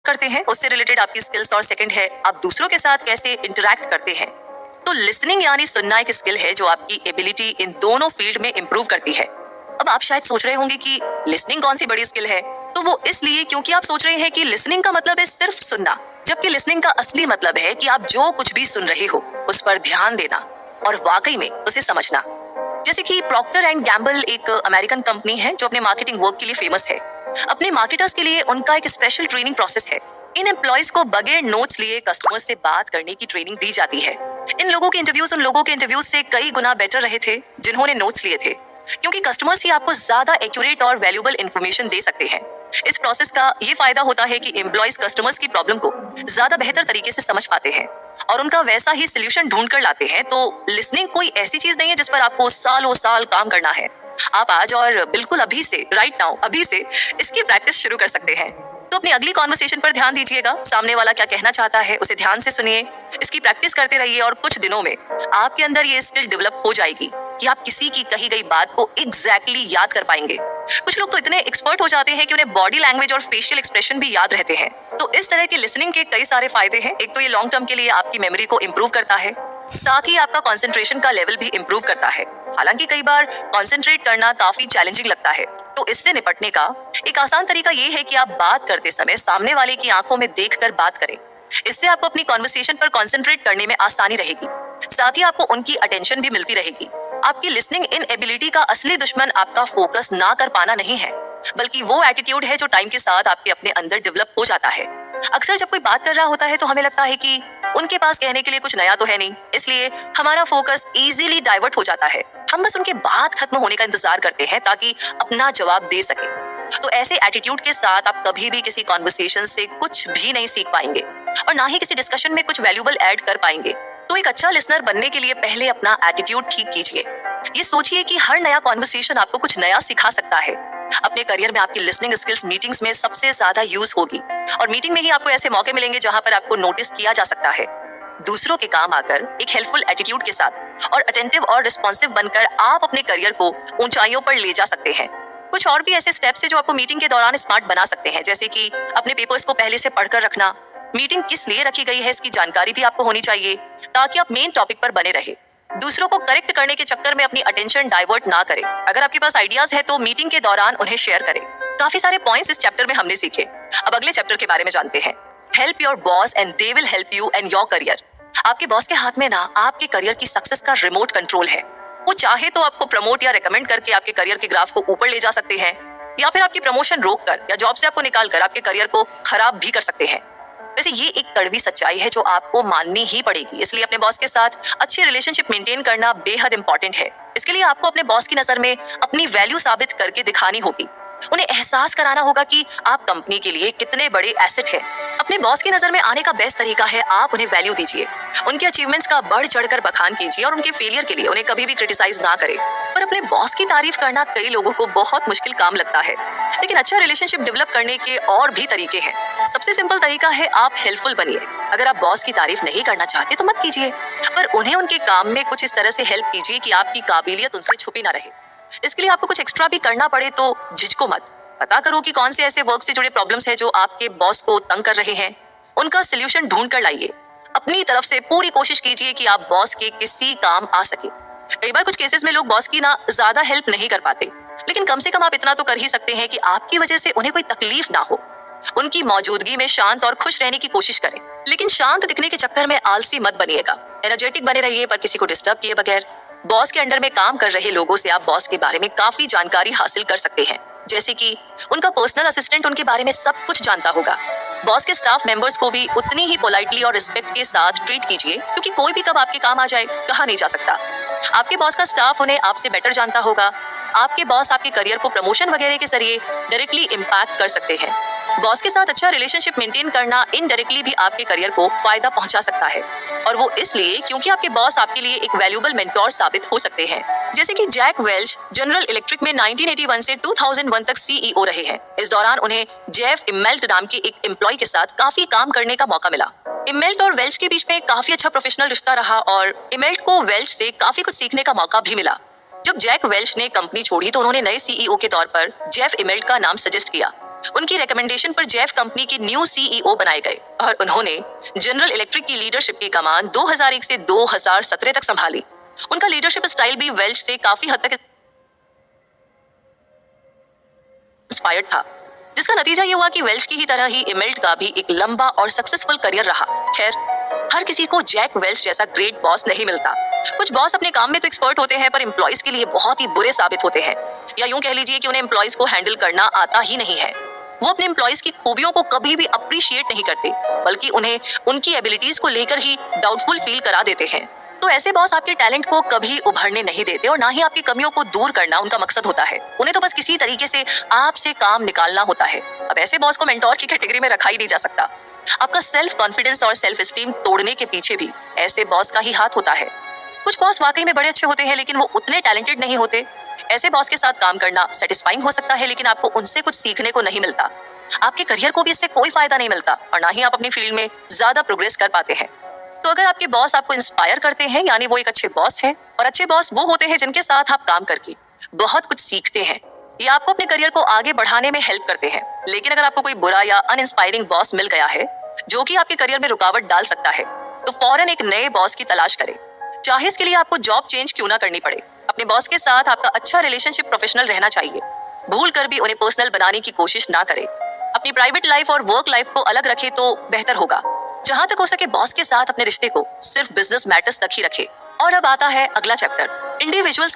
करते हैं उससे रिलेटेड आपकी स्किल्स, और सेकंड है आप दूसरों के साथ कैसे इंटरेक्ट करते हैं। तो लिसनिंग यानी सुनना एक स्किल है जो आपकी एबिलिटी इन दोनों फील्ड में इंप्रूव करती है। अब आप शायद सोच रहे होंगे कि लिसनिंग कौन सी बड़ी स्किल है, तो वो इसलिए क्योंकि आप सोच रहे हैं कि लिसनिंग का मतलब है सिर्फ सुनना, जबकि लिसनिंग का असली मतलब है कि आप जो कुछ भी सुन रहे हो उस पर ध्यान देना और वाकई में उसे समझना। जैसे कि प्रॉक्टर एंड गैम्बल एक अमेरिकन कंपनी है जो अपने मार्केटिंग वर्क के लिए फेमस है। अपने मार्केटर्स के लिए उनका एक स्पेशल ट्रेनिंग प्रोसेस है। इन एम्प्लॉयज को बगैर नोट्स लिए कस्टमर्स से बात करने की ट्रेनिंग दी जाती है। इन लोगों के इंटरव्यूज उन लोगों के इंटरव्यूज से कई गुना बेटर रहे थे जिन्होंने नोट्स लिए थे, क्योंकि कस्टमर्स ही आपको ज्यादा एक्यूरेट और वैल्यूएबल इंफॉर्मेशन दे सकते हैं। इस प्रोसेस का ये फायदा होता है कि एम्प्लॉयज कस्टमर्स की प्रॉब्लम को ज्यादा बेहतर तरीके से समझ पाते हैं और उनका वैसा ही सोल्यूशन ढूंढ कर लाते हैं। तो लिसनिंग कोई ऐसी चीज नहीं है जिस पर आपको सालों साल काम करना है। आप आज और बिल्कुल अभी से, राइट नाउ, अभी से इसकी प्रैक्टिस शुरू कर सकते हैं। तो अपनी अगली कॉन्वर्सेशन पर ध्यान दीजिएगा, सामने वाला क्या कहना चाहता है उसे ध्यान से सुनिए, इसकी प्रैक्टिस करते रहिए और कुछ दिनों में आपके अंदर ये स्किल डेवलप हो जाएगी कि आप किसी की कही गई बात को एग्जैक्टली याद कर पाएंगे। कुछ लोग तो इतने एक्सपर्ट हो जाते हैं कि उन्हें बॉडी लैंग्वेज और फेशियल एक्सप्रेशन भी याद रहते हैं। तो इस तरह की लिसनिंग के कई सारे फायदे हैं। एक तो ये लॉन्ग टर्म के लिए आपकी मेमोरी को इम्प्रूव करता है, साथ ही आपका कंसंट्रेशन का लेवल भी इम्प्रूव करता है। हालांकि कई बार कंसंट्रेट करना काफी चैलेंजिंग लगता है, तो इससे निपटने का एक आसान तरीका ये है कि आप बात करते समय सामने वाले की आंखों में देखकर बात करें। इससे आपको अपनी कॉन्वर्सेशन पर कंसंट्रेट करने में आसानी रहेगी, साथ ही आपको उनकी अटेंशन भी मिलती रहेगी। आपकी लिसनिंग इन एबिलिटी का असली दुश्मन आपका फोकस ना कर पाना नहीं है, बल्कि वो एटीट्यूड है जो टाइम के साथ आपके अपने अंदर डेवलप हो जाता है। अक्सर जब कोई बात कर रहा होता है तो हमें लगता है कि उनके पास कहने के लिए कुछ नया तो है नहीं, इसलिए हमारा फोकस इजीली डाइवर्ट हो जाता है। हम बस उनके बात खत्म होने का इंतजार करते हैं ताकि अपना जवाब दे सके। तो ऐसे एटीट्यूड के साथ आप कभी भी किसी कॉन्वर्सेशन से कुछ भी नहीं सीख पाएंगे और ना ही किसी डिस्कशन में कुछ वैल्यूएबल ऐड कर पाएंगे। तो एक अच्छा लिसनर बनने के लिए पहले अपना एटीट्यूड ठीक कीजिए। ये सोचिए कि हर नया कॉन्वर्सेशन आपको कुछ नया सिखा सकता है। अपने करियर में आपकी लिसनिंग स्किल्स मीटिंग्स में सबसे ज्यादा यूज होगी और मीटिंग में ही आपको ऐसे मौके मिलेंगे जहां पर आपको नोटिस किया जा सकता है। दूसरों के काम आकर एक हेल्पफुल एटीट्यूड के साथ और अटेंटिव और रिस्पॉन्सिव बनकर आप अपने करियर को ऊंचाइयों पर ले जा सकते हैं। कुछ और भी ऐसे स्टेप्स हैं जो आपको मीटिंग के दौरान स्मार्ट बना सकते हैं, जैसे कि अपने पेपर्स को पहले से पढ़कर रखना। मीटिंग किस लिए रखी गई है इसकी जानकारी भी आपको होनी चाहिए ताकि आप मेन टॉपिक पर बने रहे। दूसरों को करेक्ट करने के चक्कर में अपनी अटेंशन डाइवर्ट ना करें। अगर आपके पास आइडियाज है तो मीटिंग के दौरान उन्हें शेयर करें। काफी सारे पॉइंट्स इस चैप्टर में हमने सीखे। अब अगले चैप्टर के बारे में जानते हैं। Help your boss and they will help you and your career. आपके बॉस के हाथ में ना आपके करियर की सक्सेस का रिमोट कंट्रोल है। वो चाहे तो आपको प्रमोट या रेकमेंड करके आपके करियर के ग्राफ को ऊपर ले जा सकते हैं, या फिर आपकी प्रमोशन रोककर या जॉब से आपको निकाल कर आपके करियर को खराब भी कर सकते हैं। वैसे ये एक कड़वी सच्चाई है जो आपको माननी ही पड़ेगी, इसलिए अपने बॉस के साथ अच्छी रिलेशनशिप मेंटेन करना बेहद इंपॉर्टेंट है। इसके लिए आपको अपने बॉस की नजर में अपनी वैल्यू साबित करके दिखानी होगी। उन्हें एहसास कराना होगा कि आप कंपनी के लिए कितने बड़े एसेट हैं। अपने बॉस की नजर में आने का बेस्ट तरीका है आप उन्हें वैल्यू दीजिए, उनके अचीवमेंट्स का बढ़ चढ़कर बखान कीजिए और उनके फेलियर के लिए उन्हें कभी भी क्रिटिसाइज ना करें। पर अपने बॉस की तारीफ करना कई लोगों को बहुत मुश्किल काम लगता है, लेकिन अच्छा रिलेशनशिप डेवलप करने के और भी तरीके हैं। सबसे सिंपल तरीका है आप हेल्पफुल बनिए। अगर आप बॉस की तारीफ नहीं करना चाहते तो मत कीजिए, पर उन्हें उनके काम में कुछ इस तरह से हेल्प कीजिए कि आपकी काबिलियत उनसे छुपी ना रहे। इसके लिए आपको कुछ एक्स्ट्रा भी करना पड़े तो झिझको मत। पता करो कि कौन से ऐसे वर्क से जुड़े प्रॉब्लम्स हैं जो आपके बॉस को तंग कर रहे हैं, उनका सोल्यूशन ढूंढ कर लाइए। अपनी तरफ से पूरी कोशिश कीजिए कि आप बॉस के किसी काम आ सके। कई बार कुछ केसेस में लोग बॉस की ना ज्यादा हेल्प नहीं कर पाते, लेकिन कम से कम आप इतना तो कर ही सकते हैं कि आपकी वजह से उन्हें कोई तकलीफ ना हो। उनकी मौजूदगी में शांत और खुश रहने की कोशिश करें, लेकिन शांत दिखने के चक्कर में आलसी मत बनिएगा। एनर्जेटिक बने रहिए पर किसी को डिस्टर्ब किए बगैर। बॉस के अंडर में काम कर रहे लोगों से आप बॉस के बारे में काफी जानकारी हासिल कर सकते हैं, जैसे कि उनका पर्सनल असिस्टेंट उनके बारे में सब कुछ जानता होगा। बॉस के स्टाफ मेंबर्स को भी उतनी ही पोलाइटली और रिस्पेक्ट के साथ ट्रीट कीजिए, क्योंकि कोई भी कब आपके काम आ जाए कहा नहीं जा सकता। आपके बॉस का स्टाफ उन्हें आपसे बेटर जानता होगा। आपके बॉस आपके करियर को प्रमोशन वगैरह के जरिए डायरेक्टली इम्पैक्ट कर सकते हैं। बॉस के साथ अच्छा रिलेशनशिप मेंटेन करना इनडायरेक्टली भी आपके करियर को फायदा पहुंचा सकता है, और वो इसलिए क्योंकि आपके बॉस आपके लिए एक वैल्यूएबल मेंटोर साबित हो सकते हैं। जैसे कि जैक वेल्च जनरल इलेक्ट्रिक में 1981 से 2001 तक सीईओ रहे हैं। इस दौरान उन्हें जेफ इमेल्ट नाम के एक एम्प्लॉय के साथ काफी काम करने का मौका मिला। इमेल्ट और वेल्च के बीच में काफी अच्छा प्रोफेशनल रिश्ता रहा और इमेल्ट को वेल्च से काफी कुछ सीखने का मौका भी मिला। जब जैक वेल्च ने कंपनी छोड़ी तो उन्होंने नए सीईओ के तौर पर जेफ इमेल्ट का नाम सजेस्ट किया। उनकी रिकमेंडेशन पर जेफ कंपनी के न्यू सीईओ बनाए गए और उन्होंने जनरल इलेक्ट्रिक की लीडरशिप की कमान 2001 से 2017 तक संभाली। उनका लीडरशिप स्टाइल भी वेल्च से काफी हद तक इंस्पायर्ड था, जिसका नतीजा ये हुआ कि वेल्च की ही तरह ही इमेल्ट का भी एक लंबा और सक्सेसफुल करियर रहा। खैर, हर किसी को जैक वेल्च जैसा ग्रेट बॉस नहीं मिलता। कुछ बॉस अपने काम में तो एक्सपर्ट होते हैं पर एम्प्लॉइज के लिए बहुत ही बुरे साबित होते हैं, या यूं कह लीजिए कि उन्हें एम्प्लॉइज को हैंडल करना आता ही नहीं है। वो अपने एम्प्लॉइज की खूबियों को कभी भी अप्रिशिएट नहीं करते, बल्कि उन्हें उनकी एबिलिटीज को लेकर ही डाउटफुल फील करा देते हैं। तो ऐसे बॉस आपके टैलेंट को कभी उभरने नहीं देते और ना ही आपकी कमियों को दूर करना उनका मकसद होता है। उन्हें तो बस किसी तरीके से आपसे काम निकालना होता है। अब ऐसे बॉस को मेंटोर की कैटेगरी में रखा ही नहीं जा सकता। आपका सेल्फ कॉन्फिडेंस और सेल्फ एस्टीम तोड़ने के पीछे भी ऐसे बॉस का ही हाथ होता है। कुछ बॉस वाकई में बड़े अच्छे होते हैं, लेकिन वो उतने टैलेंटेड नहीं होते। ऐसे बॉस के साथ काम करना सेटिस्फाइंग हो सकता है, लेकिन आपको उनसे कुछ सीखने को नहीं मिलता। आपके करियर को भी इससे कोई फायदा नहीं मिलता और ना ही आप अपनी फील्ड में ज्यादा प्रोग्रेस कर पाते हैं। तो अगर आपके बॉस आपको इंस्पायर करते हैं, यानी वो एक अच्छे बॉस हैं। और अच्छे बॉस वो होते हैं जिनके साथ आप काम करके बहुत कुछ सीखते हैं। ये आपको अपने करियर को आगे बढ़ाने में हेल्प करते हैं। लेकिन अगर आपको कोई बुरा या अनइंस्पायरिंग बॉस मिल गया है जो कि आपके करियर में रुकावट डाल सकता है, तो फौरन एक नए बॉस की तलाश करें, चाहे इसके लिए आपको जॉब चेंज क्यों ना करनी पड़े। अपने बॉस के साथ आपका अच्छा रिलेशनशिप प्रोफेशनल रहना चाहिए। भूल कर भी उन्हें पर्सनल बनाने की कोशिश ना करें। अपनी प्राइवेट लाइफ और वर्क लाइफ को अलग रखें तो बेहतर होगा। जहां तक हो सके बॉस के साथ अपने रिश्ते को सिर्फ बिजनेस मैटर्स तक ही रखें। और अब आता है अगला चैप्टर, इंडिविजुअल्स